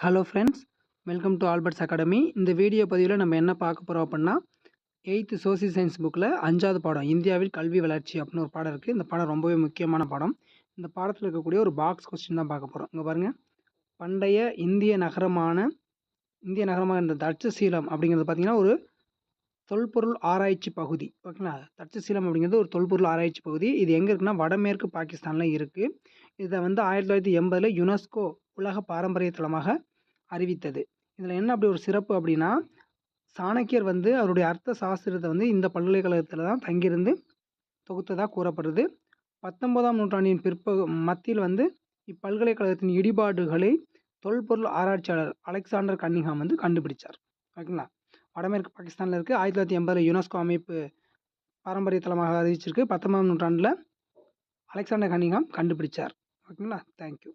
Hello friends, welcome to Albert's academy. இந்த video பதிவில் நம்ம என்ன பார்க்க போகிறோம் அப்படின்னா, 8th சோசியல் சயின்ஸ் புக்கில் 5வது பாடம் இந்தியாவில் கல்வி வளர்ச்சி அப்படின்னு ஒரு பாடம் இருக்குது. இந்த பாடம் ரொம்பவே முக்கியமான பாடம். இந்த பாடத்தில் இருக்கக்கூடிய ஒரு பாக்ஸ் கொஸ்டின் தான் பார்க்க போகிறோம். இங்கே பாருங்கள், பண்டைய இந்திய நகரமான இந்த தட்சசீலம் அப்படிங்கிறது பார்த்திங்கன்னா ஒரு தொல்பொருள் ஆராய்ச்சி பகுதி. ஓகேங்களா? தட்சசீலம் அப்படிங்கிறது ஒரு தொல்பொருள் ஆராய்ச்சி பகுதி. இது எங்கே இருக்குன்னா வடமேற்கு பாகிஸ்தானில் இருக்குது. இதை 1980 யுனெஸ்கோ உலக பாரம்பரிய தளமாக அறிவித்தது. இதில் என்ன அப்படி ஒரு சிறப்பு அப்படின்னா, சாணக்கியர் அவருடைய அர்த்த சாஸ்திரத்தை இந்த பல்கலைக்கழகத்தில் தான் தங்கியிருந்து தொகுத்ததாக கூறப்படுது. 19ஆம் நூற்றாண்டின் மத்தியில் இப்பல்கலைக்கழகத்தின் இடிபாடுகளை தொல்பொருள் ஆராய்ச்சியாளர் அலெக்சாண்டர் கன்னிங்ஹாம் கண்டுபிடிச்சார். ஓகேங்களா? வடமேற்கு பாகிஸ்தானில் இருக்குது. 1980 யுனெஸ்கோ அமைப்பு பாரம்பரிய தளமாக அறிவிச்சிருக்கு. 19ஆம் நூற்றாண்டில் அலெக்சாண்டர் கன்னிங்ஹாம் கண்டுபிடிச்சார். ஓகேங்களா? தேங்க்யூ.